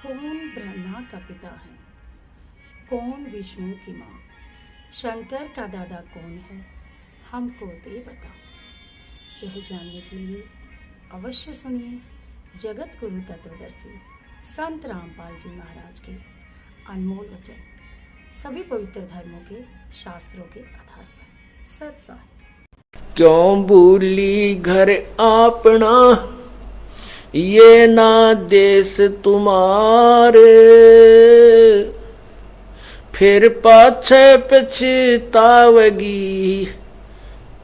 कौन ब्रह्मा का पिता है, कौन विष्णु की माँ, शंकर का दादा कौन है, हमको दे बता। यह जानने के लिए अवश्य सुनिए जगत गुरु तत्वदर्शी संत रामपाल जी महाराज के अनमोल वचन, सभी पवित्र धर्मों के शास्त्रों के आधार पर सत्साई। क्यों भूली घर अपना, ये ना देश तुम्हारे, फिर पाछे पछतावगी,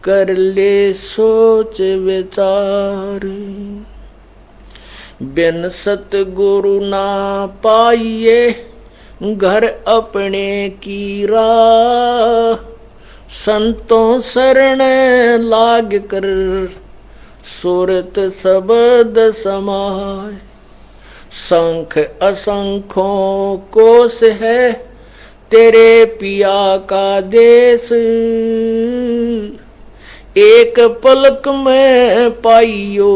कर ले सोच विचार। बिन सतगुरु ना पाइए, घर अपने की राह, संतों शरण लाग कर, सुरत शब्द समाय। शंख असंख्यों कोश है, तेरे पिया का देश, एक पलक में पाइयो,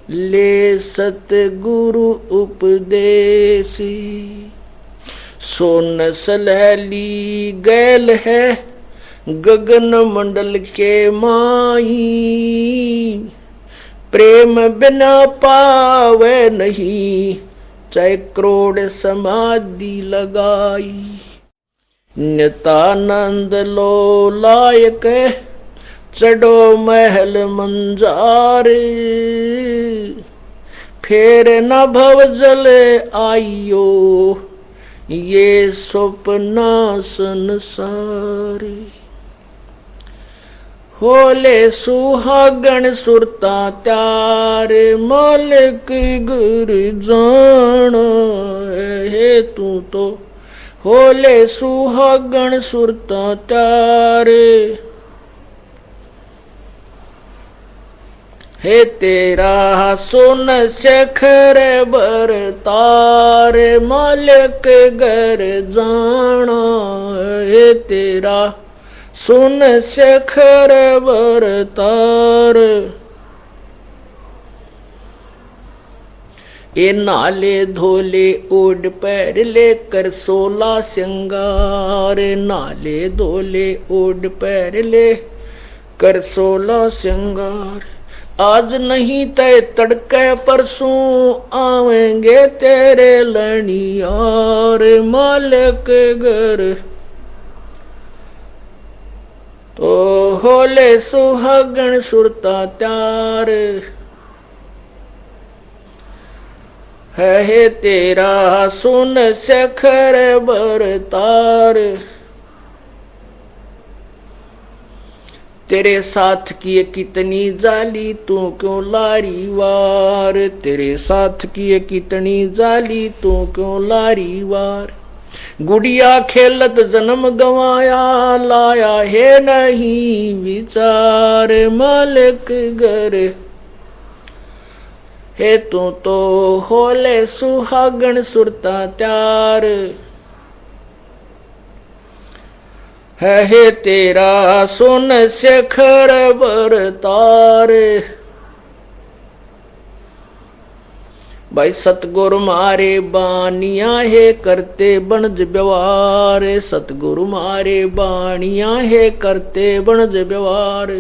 ले सतगुरु उपदेश। सोन सलहली गैल है, गगन मंडल के माई, प्रेम बिना पावे नहीं, चाहे करोड़ समाधि लगाई। नित्यानंद लो लायक, चढ़ो महल मंजारे, फिर न भव जल आइयो, ये स्वप्ना संसार। होले सुहागण सुरता त्यार, मालिक गुर जाना है तू तो। होले सुहागण सुरता त्यार, हे तेरा सुन शेखर बर तार, मालिक घर जाना है तेरा सुन शेखर बर तार। ये नाले धोले ओढ़ पैर लेकर 16 श्रृंगार, नाले धोले ओढ़ पैर ले कर 16 श्रृंगार। आज नहीं तय तड़के परसों, आवेंगे तेरे लनियार, मालिक घर तो होले सुहागण सुरता त्यार, है तेरा सुन शेखर बर तार। तेरे साथ किए कितनी जाली, तू क्यों लारी वार, तेरे साथ किए कितनी जाली, तू क्यों लारी वार। गुड़िया खेलत जन्म गवाया, लाया है नहीं विचार, मालिक घर हे तू तो होले सुहागण सुरता त्यार, है तेरा सुन शेखर बर तार। भाई सतगुरु मारे बानिया है, करते बनज व्यवहार, सतगुरु मारे बानिया है, करते बनज व्यवहार।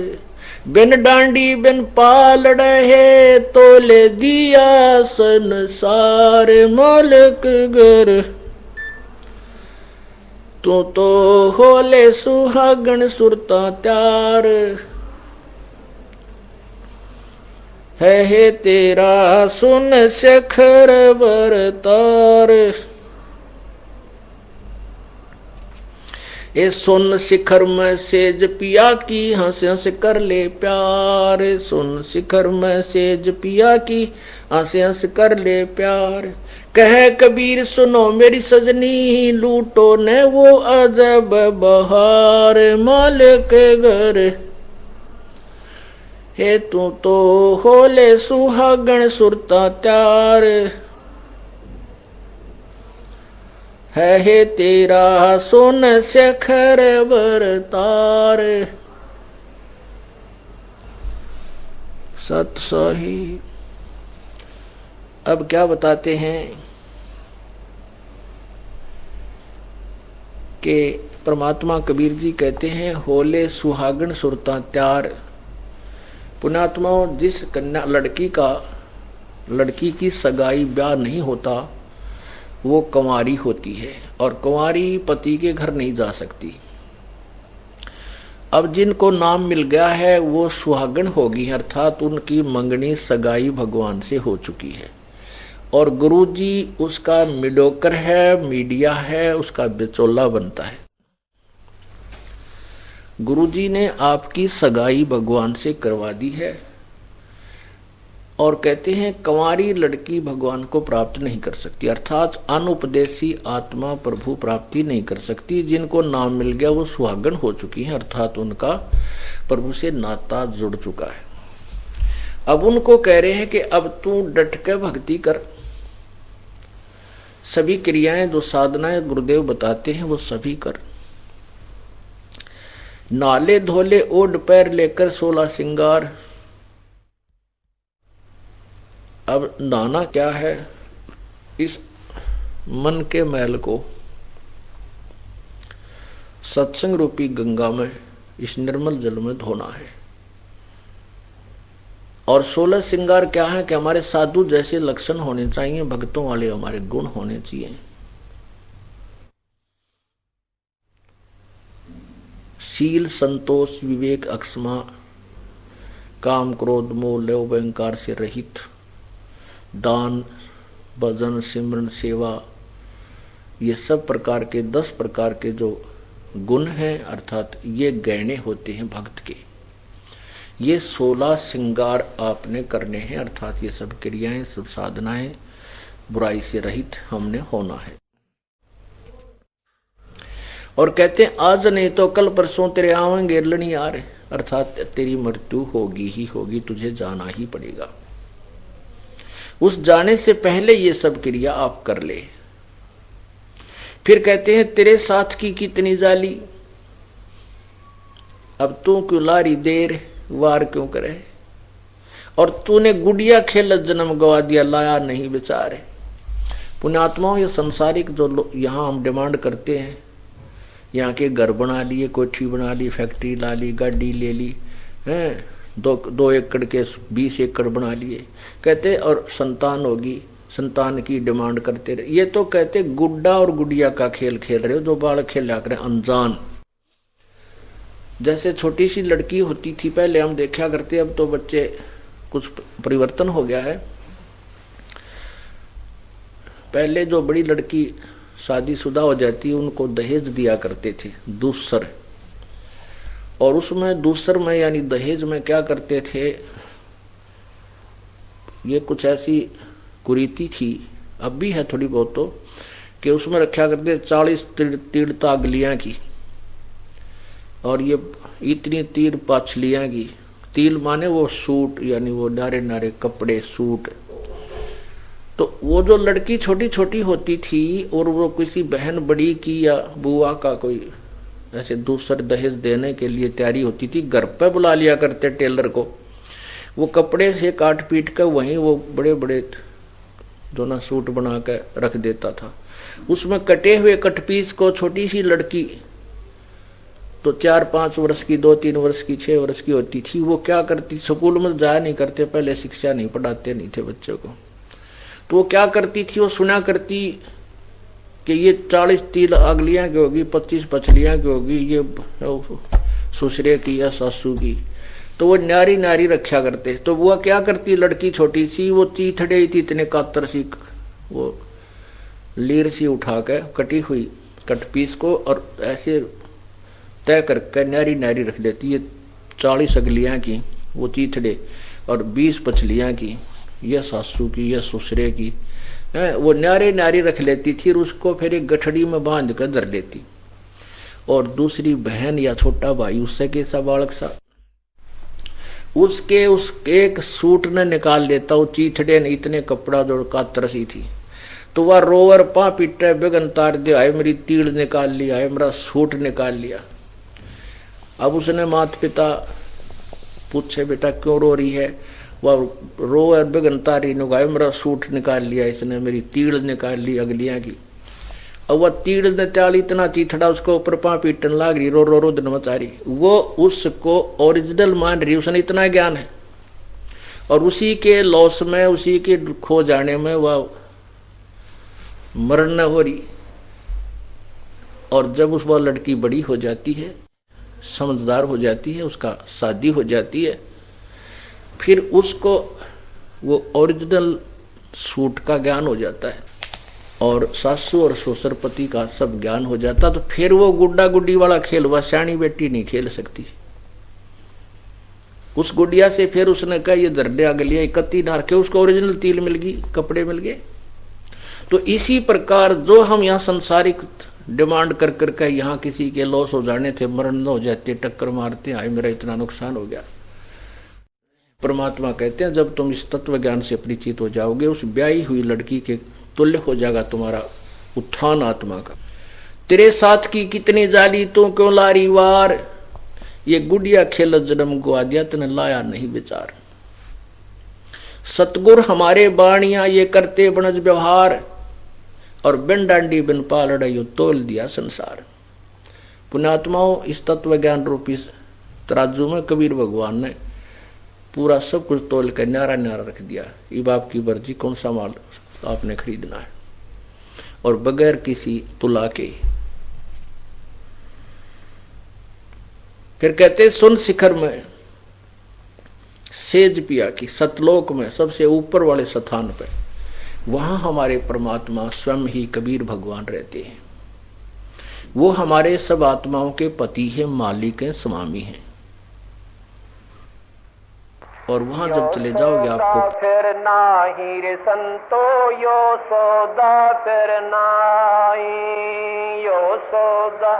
बिन डांडी बिन पालड़ है, तोले दिया संसार, मालिक घर तू तो होले सुहागण सुरता त्यार, है तेरा सुन शेखर बर तार। ए सुन शिखर में सेज पिया की, हंस हंस कर ले प्यार, सुन शिखर में सेज पिया की, हंस हंस कर ले प्यार। कह कबीर सुनो मेरी सजनी, लूटो ने वो अजब बहार, मालिक घर हे तू तो होले सुहागण सुरता त्यार, है तेरा सुन शेखर बर तार। सत साहिब अब क्या बताते हैं। कि परमात्मा कबीर जी कहते हैं, होले सुहागन सुरता त्यार। पुण्यात्माओं, जिस कन्या लड़की की सगाई ब्याह नहीं होता वो कंवारी होती है, और कंवारी पति के घर नहीं जा सकती। अब जिनको नाम मिल गया है वो सुहागन होगी, अर्थात उनकी मंगनी सगाई भगवान से हो चुकी है, और गुरुजी उसका मिडोकर है, मीडिया है, उसका बिचौला बनता है। गुरुजी ने आपकी सगाई भगवान से करवा दी है, और कहते हैं कंवारी लड़की भगवान को प्राप्त नहीं कर सकती, अर्थात अनुपदेशी आत्मा प्रभु प्राप्ति नहीं कर सकती। जिनको नाम मिल गया वो सुहागन हो चुकी है, अर्थात उनका प्रभु से नाता जुड़ चुका है। अब उनको कह रहे हैं कि अब तू डट के भक्ति कर, सभी क्रियाएं जो साधनाएं गुरुदेव बताते हैं वो सभी कर। नाले धोले ओढ़ पैर लेकर 16 सिंगार। अब नहाना क्या है? इस मन के मैल को सत्संग रूपी गंगा में, इस निर्मल जल में धोना है। और 16 श्रृंगार क्या है कि हमारे साधु जैसे लक्षण होने चाहिए, भक्तों वाले हमारे गुण होने चाहिए। शील, संतोष, विवेक, अक्षमा, काम, क्रोध, मोह, लोभ, अहंकार से रहित, दान, भजन, सिमरन, सेवा, ये सब प्रकार के 10 प्रकार के जो गुण हैं, अर्थात ये गहने होते हैं भक्त के। ये 16 श्रृंगार आपने करने हैं, अर्थात ये सब क्रियाएं, सब साधनाएं बुराई से रहित हमने होना है। और कहते हैं आज नहीं तो कल परसों तेरे आवेंगे लड़ी आ रहे, अर्थात तेरी मृत्यु होगी ही होगी, तुझे जाना ही पड़ेगा। उस जाने से पहले ये सब क्रिया आप कर ले। फिर कहते हैं तेरे साथ की कितनी जाली, अब तू क्यों लारी देर, वार क्यों करे, और तूने गुड़िया खेल जन्म गवा दिया, लाया नहीं बेचारे। पुण्यात्माओं, ये संसारिक जो यहाँ हम डिमांड करते हैं, यहाँ के घर बना लिए, कोठी बना ली, फैक्ट्री ला ली, गाड़ी ले ली, हैं 2 एकड़ के 20 एकड़ बना लिए, कहते और संतान होगी, संतान की डिमांड करते रहे। ये तो कहते गुड्डा और गुड़िया का खेल खेल रहे हो, जो बालक खेला करें अनजान। जैसे छोटी सी लड़की होती थी पहले हम देखा करते, अब तो बच्चे कुछ परिवर्तन हो गया है। पहले जो बड़ी लड़की शादीशुदा हो जाती उनको दहेज दिया करते थे, दूसर। और उसमें दूसर में यानी दहेज में क्या करते थे, ये कुछ ऐसी कुरीति थी, अब भी है थोड़ी बहुत, तो कि उसमें रखा करते 40 तीर तागलियां की, और ये इतनी तीर पाछलियां की। तिल माने वो सूट, यानी वो नारे नारे कपड़े, सूट। तो वो जो लड़की छोटी छोटी होती थी और वो किसी बहन बड़ी की या बुआ का कोई ऐसे दूसर दहेज देने के लिए तैयारी होती थी, घर पे बुला लिया करते टेलर को, वो कपड़े से काट पीट कर वहीं वो बड़े बड़े जो ना सूट बना कर रख देता था। उसमें कटे हुए कटपीस को छोटी सी लड़की तो 4-5 वर्ष की, 2-3 वर्ष की, 6 वर्ष की होती थी, वो क्या करती, स्कूल में जाया नहीं करते, पहले शिक्षा नहीं पढ़ाते नहीं थे बच्चों को, तो वो क्या करती थी, वो सुना करती कि ये 40 तिल अगलियां की होगी, 25 पछलियां की होगी, ये ससुरे की या सासू की, तो वो नारी नारी रखा करते। तो वो क्या करती, लड़की छोटी सी, वो चीथड़े थी इतने कातर सी, वो लीर सी उठा के कटी हुई कटपीस को और ऐसे तय करके नारी नारी रख देती। ये 40 अगलियां की वो चीथड़े और 20 पछलियां की ये सासू की, ये ससुरे की, वो नारे नारी रख लेती थी, और उसको फिर एक गठड़ी में बांध कर धर लेती। और दूसरी बहन या छोटा भाई उससे कैसा बालक सा, उसके एक सूट ने निकाल लेता, वो चीथड़े ने इतने कपड़ा जो कातर सी थी, तो वह रोवर पा पीटे बेगन तार दे, आए मेरी तीड़ निकाल लिया, आए मेरा सूट निकाल लिया। अब उसने माता पिता पूछे बेटा क्यों रो रही है, वह रो और बेगन तारी नुगाए, मेरा सूट निकाल लिया इसने, मेरी तीड़ निकाल ली अगलियां की। और वह तीड़ ने त्याल इतना चीथड़ा उसको ऊपर पा पीटन लाग रही, रो रो रो दिन मचा रही, वो उसको ओरिजिनल मान रही, उसने इतना ज्ञान है और उसी के लॉस में, उसी के खो जाने में वह मरण न हो रही। और जब उस वह लड़की बड़ी हो जाती है, समझदार हो जाती है, उसका शादी हो जाती है, फिर उसको वो ओरिजिनल सूट का ज्ञान हो जाता है और सासू और ससुरपति का सब ज्ञान हो जाता, तो फिर वो गुड्डा गुड्डी वाला खेल वह श्याणी बेटी नहीं खेल सकती। उस गुड़िया से फिर उसने कहा ये दर्दे अगलिया इकट्ठी ना रखे, उसको ओरिजिनल तिल मिल गई, कपड़े मिल गए। तो इसी प्रकार जो हम यहाँ संसारिक डिमांड कर करके यहाँ किसी के लॉस हो जाने थे, मरण न हो जाते, टक्कर मारते, आए मेरा इतना नुकसान हो गया, परमात्मा कहते हैं जब तुम इस तत्व ज्ञान से परिचित हो जाओगे, उस ब्याही हुई लड़की के तुल्य हो जाएगा तुम्हारा उत्थान आत्मा का। तेरे साथ की कितनी जाली तू क्यों लारी वार, ये गुड़िया खेल जन्म गुआ दिया तने लाया नहीं विचार। सतगुर हमारे बाणिया ये करते बनज व्यवहार, और बिन डांडी बिन पालड़ा यो तोल दिया संसार। पुण्यात्माओं, इस तत्व ज्ञान रूपी तराजू में कबीर भगवान ने पूरा सब कुछ तोल कर न्यारा न्यारा रख दिया। ये बाप की मर्जी, कौन सा माल आपने खरीदना है, और बगैर किसी तुला के। फिर कहते सुन शिखर में सेज पिया की, सतलोक में सबसे ऊपर वाले स्थान पे, वहां हमारे परमात्मा स्वयं ही कबीर भगवान रहते हैं। वो हमारे सब आत्माओं के पति हैं, मालिक हैं, स्वामी हैं। और वहां जब चले जाओगे आपको फिर नाही रे संतो यो सौदा फिर नाही, यो सौदा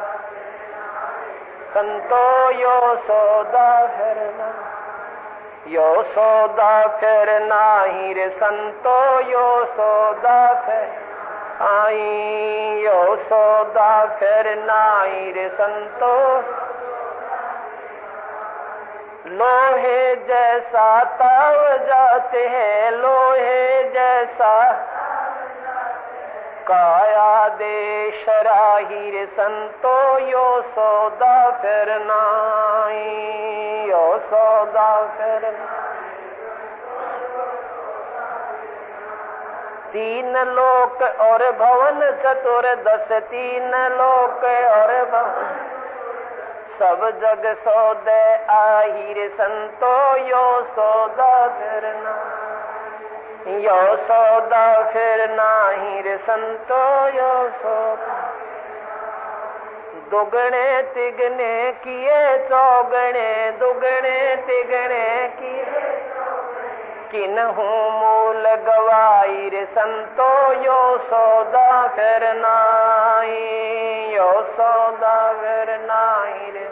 संतो यो सौदा फिर नाही, यो सौदा फिर नाही रे संतो यो सौदा फिर आई, यो सौदा फिर नाही रे संतो। लोहे जैसा ताव जाते हैं, लोहे जैसा काया देश राही रे संतो यो सौदा फिर नाही, यो सौदा फिर नाही। तीन लोक और भवन चतुर्दश, तीन लोक और भवन सब जग सौदे आही रे संतो यो सौदा फिर नाही, यो सौदा फिर नाही रे संतो यो सौदा। दुगने तिगने किए चौगने, दुगने तिगने किए किन्हू मूल गवाई रे संतो यो सौदा फिर नाही, यो सौदा फिर नाही रे।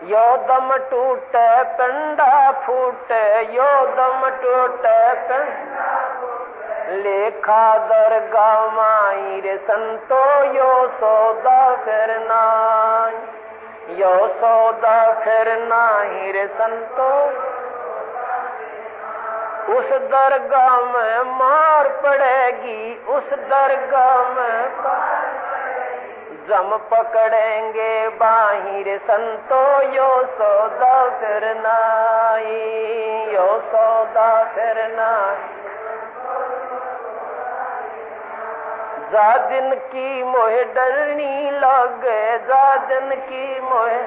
यो दम टूटे कंडा फूटे, यो दम टूटे कंडा लेखा दरगा माई रे संतो यो सौदा फिर नाही, यो सौदा फिर नाही रे संतो। उस दरगाह में मार पड़ेगी, उस दरगाह में जम पकड़ेंगे बाही रे संतो यो सौदा फिर नाही, यो सौदा फिर नाही। जा दिन की मोहे डरनी लगे, जा दिन की मोहे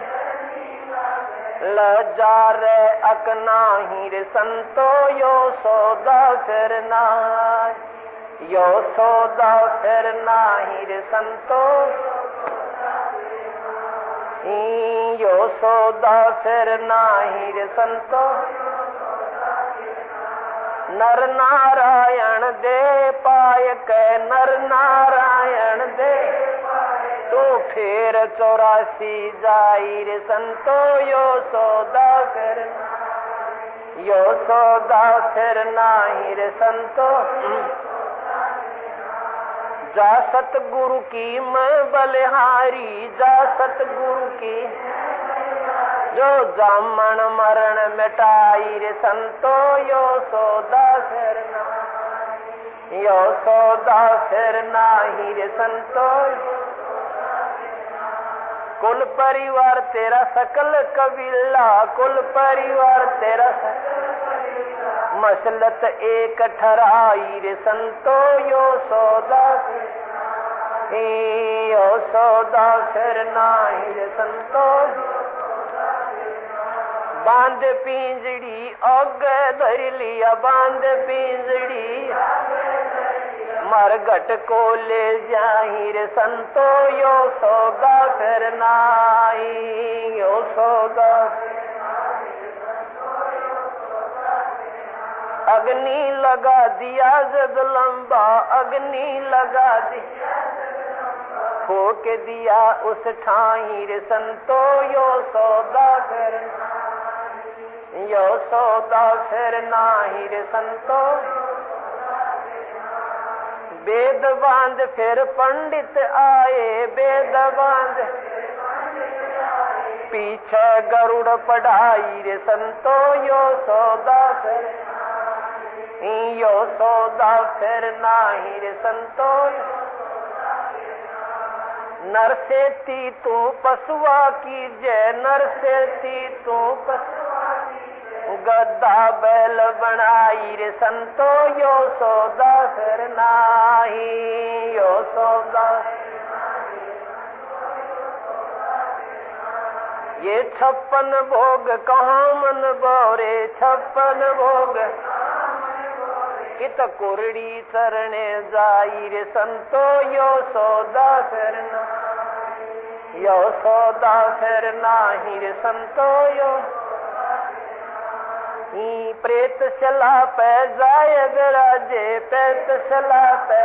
लजा रे अकना ही रे संतो यो सौदा फिर नाही, यो सौदा फिर नाही रे संतो, यो सौदा फिर नाही रे संतो। नर नारायण दे पाय के, नर नारायण दे तो फिर 84 जाई रे संतो यो सौदा फिर, यो सौदा फिर नाही रे संतो। जा सतगुरु की मैं बलिहारी, जा सतगुरु की जो जामन मरण मिटाई रे संतो यो सौदा फिर नाही, यो सौदा फिर नाही रे संतो। कुल परिवार तेरा सकल कबीला, कुल परिवार तेरा मसलत एक ठहराई रे संतो। यो सौदा फिर नाही रे संतो। बांध पिंजड़ी आगे धर लिया, बांध पिंजड़ी मरघट को ले जाही रे संतो। यो सौदा फिर नाही, यो सौदा। अग्नि लगा दिया जग लंबा, अग्नि लगा दिया होक दिया उस ठाई रे संतो। यो सौदा फिर, यो सौदा फिर नाही रे संतो। वेद बांध फिर पंडित आए, वेद बांध पीछे गरुड़ पढ़ाई रे संतो। यो सौदा फिर, यो सौदा फिर नाही रे संतो। नर से ती तू पशुआ की जय, नर से ती तू गद्दा बैल बनाई रे संतो। यो सौदा फिर नाही, यो सौदा। ये 56 भोग कहाँ मन बोरे, 56 भोग कित कुरड़ी चरणे जाई रे संतो। यो सौदा फिर नाही, यो सौदा फिर नाही रे संतो। यो प्रेत शला पे जाय गराजे, प्रेत शला पे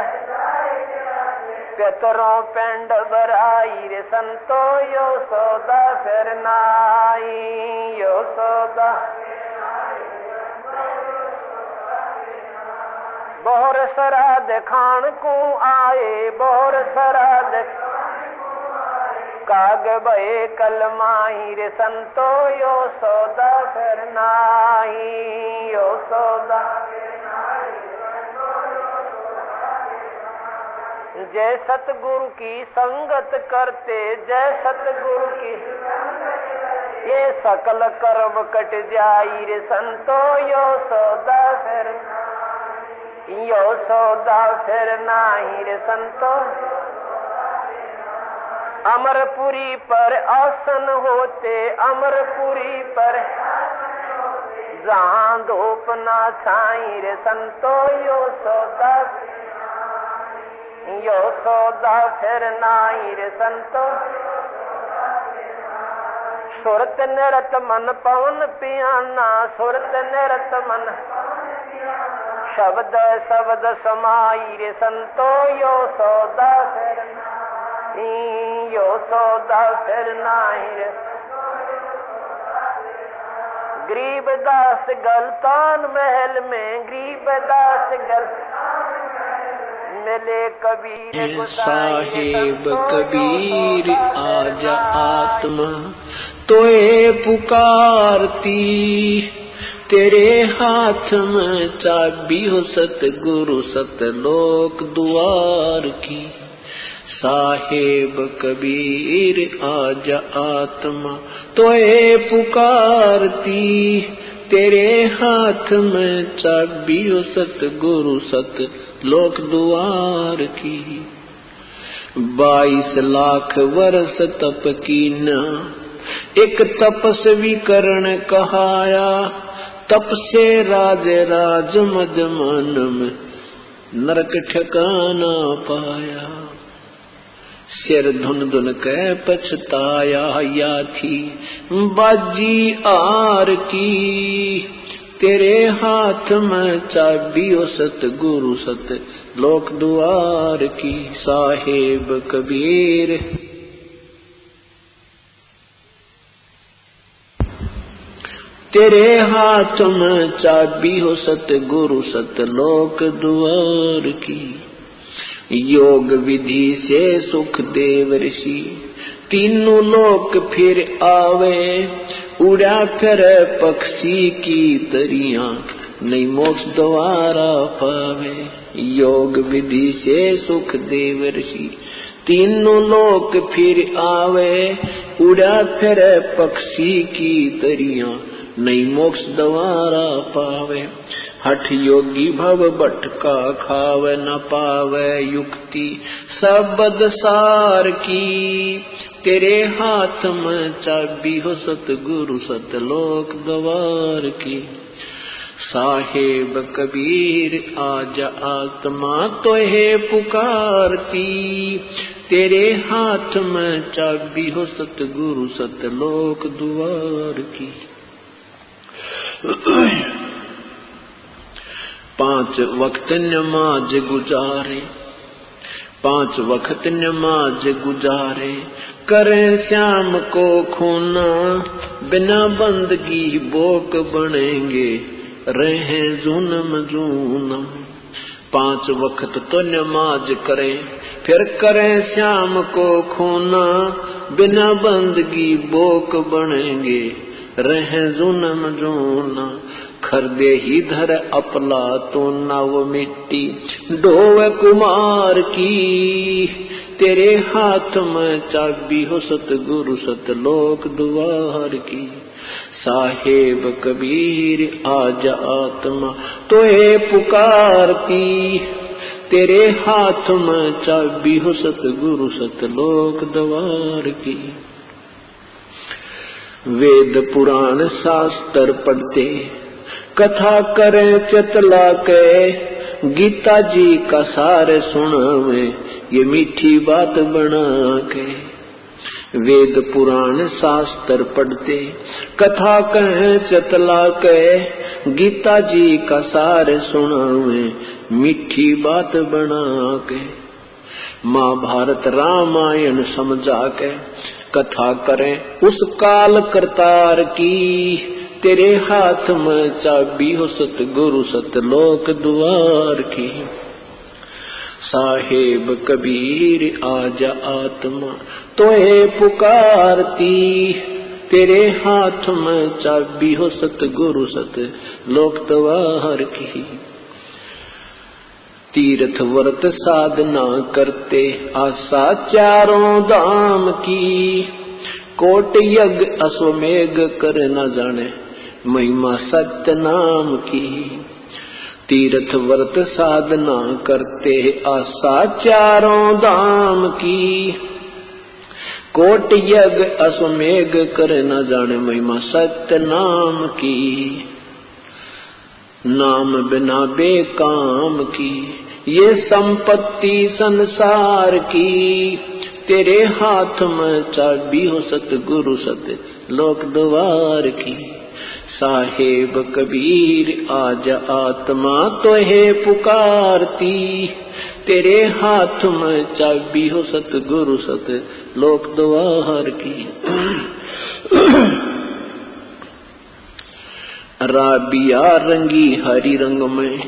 पितरों पेंड बराई रे संतो। यो सौदा फिर नाही, यो सौदा। बोर सराद खान को आए, बोर सराद काग बे कलमाही रे संतो। यो सौदा फिर नाही, यो सौदा। जय सतगुरु की संगत करते, जय सतगुरु की ये सकल कर्म कट जाई रे संतो। यो सौदा फिर, यो सौदा फिर नाही रे संतो। अमरपुरी पर आसन होते, अमरपुरी पर जहाँ धूप ना छाई रे संतो। यो सौदा, यो सौदा फिर नाही रे संतो। सुरत निरत मन पवन पियाना, सुरत निरत मन शब्द शब्द समाई रे संतो। यो सौदा फिर, यो सौदा फिर नाही रे। गरीबदास गलतान महल में, गरीबदास गल मिले कबीर साहिब कबीर आजा आत्मा तोए पुकारती। तेरे हाथ में चाबी हो सतगुरु सतलोक द्वार की। साहेब कबीर आजा आत्मा तोए पुकारती। तेरे हाथ में चाबी हो सतगुरु सतलोक द्वार की। 22 लाख वर्ष तप कीना एक तपस्वी करण कहाया। तप से राज राज मद मन में नरक ठिकाना पाया। सिर धुन धुन कै पछताया या थी बाजी आर की। तेरे हाथ में चाबी ओ सतगुरु सत लोक द्वार की। साहेब कबीर तेरे हाथ में चाबी हो सतगुरु सतलोक द्वार की। योग विधि से सुख देव ऋषि तीनों लोक फिर आवे। उड़ा फिर पक्षी की तरियां नहीं मोक्ष द्वारा पावे। योग विधि से सुख देव ऋषि तीनों लोक फिर आवे। उड़ा फिर पक्षी की तरिया नहीं मोक्ष द्वारा पावे। हठ योगी भव भटका खावे न पावे युक्ति सबद सार की। तेरे हाथ में चाबी हो सतगुरु सतलोक द्वार की। साहेब कबीर आजा आत्मा तो है पुकारती। तेरे हाथ में चाबी हो सतगुरु सतलोक द्वार की। 5 वक्त नमाज गुजारे, 5 वक्त नमाज गुजारे। करे श्याम को खूना, बिना बंदगी बोक बनेंगे रहे जूनम जूनम। 5 वक्त तो नमाज करे, फिर करे श्याम को खूना। बिना बंदगी बोक बनेंगे रहे जूनम जूना। खरदे ही धर अपला तो नाव मिट्टी डोवे कुमार की। तेरे हाथ में चाबी हो सतगुरु सतलोक द्वार की। साहेब कबीर आजा आत्मा तो है पुकारती। तेरे हाथ में चाबी हो सतगुरु सतलोक द्वार की। वेद पुराण शास्त्र पढ़ते, कथा करे चतला के। गीता जी का सार सुनावे, ये मीठी बात बना के। वेद पुराण शास्त्र पढ़ते, कथा कहे चतला के। गीता जी का सार सुनावे, मीठी बात बना के। महाभारत रामायण समझा के, कथा करें उस काल करतार की। तेरे हाथ में चाबी हो सतगुरु सतलोक द्वार की। साहेब कबीर आजा आत्मा तो है पुकारती। तेरे हाथ में चाबी हो सतगुरु सतलोक द्वार की। तीर्थ व्रत साधना करते, आशा चारों धाम की। कोट यज्ञ अश्वमेघ कर न जाने, महिमा सत्य नाम की। तीर्थ व्रत साधना करते, आशा चारों धाम की। कोट यज्ञ अश्वमेघ कर न जाने, महिमा सत्य नाम की। नाम बिना बेकाम की, ये संपत्ति संसार की। तेरे हाथ में चाबी हो सतगुरु सतलोक द्वार की। साहेब कबीर आजा आत्मा तो है पुकारती। तेरे हाथ में चाबी हो सतगुरु सतलोक द्वार की। राबिया रंगी हरी रंग में,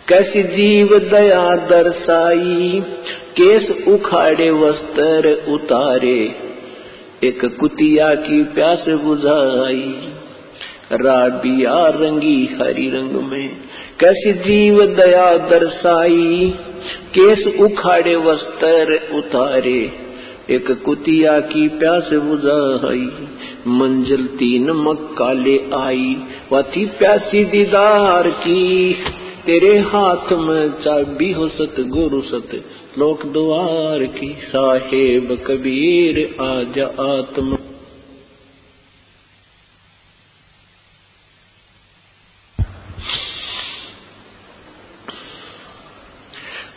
कैसी जीव दया दर्शाई। केस उखाड़े वस्त्र उतारे, एक कुतिया की प्यास बुझाई। राबिया रंगी हरी रंग में, कैसी जीव दया दर्शाई। केस उखाड़े वस्त्र उतारे, एक कुतिया की प्यास बुझाई। मंजिल 3 मक्का ले आई, वह थी प्यासी दीदार की। तेरे हाथ में चाबी हो सतगुरु सतलोक द्वार की। साहेब कबीर आजा आत्मा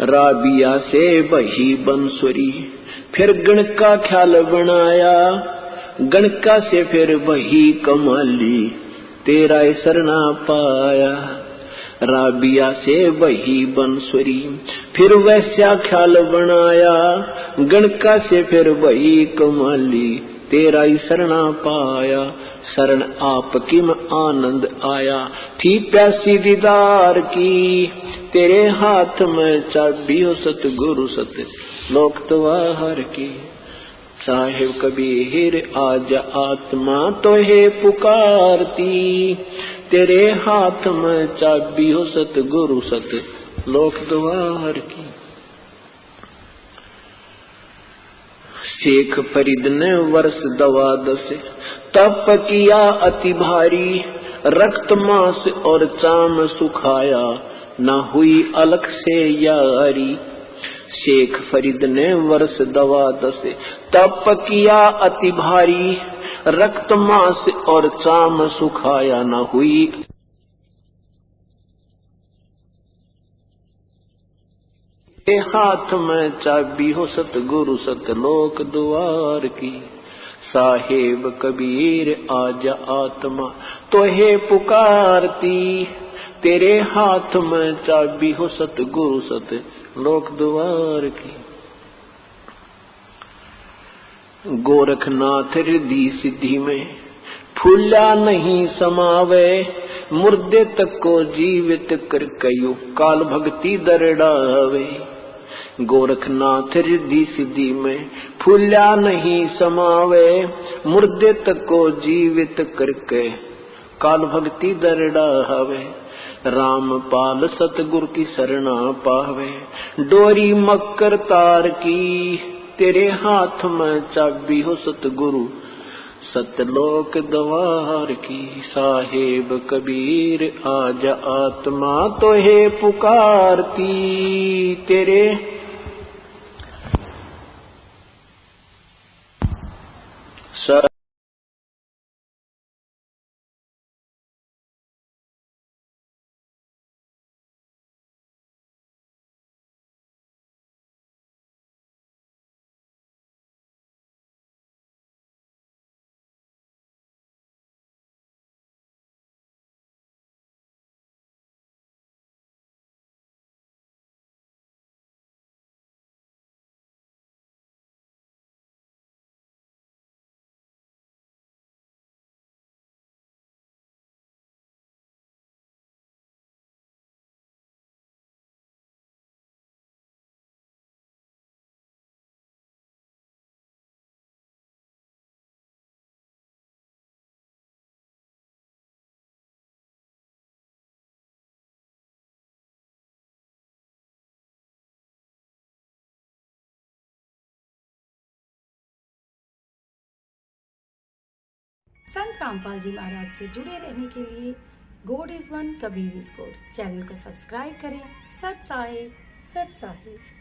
राबिया से बही बंसुरी, फिर गण का ख्याल बनाया। गणका से फिर वही कमाली, तेरा सरना पाया। राबिया से वही बंसुरी, फिर वैसा ख्याल बनाया। गणका से फिर वही कमाली, तेरा सरना पाया। शरण आपकी में आनंद आया, थी प्यासी दीदार की। तेरे हाथ में चाबी हो सतगुरु सतलोक द्वार की। साहेब कबीर आज आत्मा तो है पुकारती, तेरे हाथ में चाबी हो सतगुरु सत लोक द्वार की। शेख फरीद ने वर्ष दवा दस तप किया अति भारी, रक्त मांस और चाम सुखाया न हुई अलख से यारी। शेख फरीद ने वर्ष दवा दस तप किया अति भारी, रक्त मांस और चाम सुखाया न हुई। हाथ में चाबी हो सतगुरु सतलोक द्वार की। साहेब कबीर आज आत्मा तो है पुकारती, तेरे हाथ में चाबी हो सतगुरु सत लोक द्वार की। गोरखनाथ हृदय सिद्धि में फूला नहीं समावे, मुर्दे तक को जीवित कर कयो काल भक्ति दरड़ावे। गोरखनाथ हृदय सिद्धि में फूला नहीं समावे, मुर्दे तक को जीवित करके काल भक्ति दरड़ावे। रामपाल सतगुरु की शरणा पावे, डोरी मकर तार की, तेरे हाथ में चाबी हो सतगुरु सतलोक द्वार की। साहेब कबीर आज आत्मा तो है पुकारती, तेरे संत रामपाल जी महाराज से जुड़े रहने के लिए God is one Kabir is God channel को सब्सक्राइब करें। सत साहिब सत साहिब।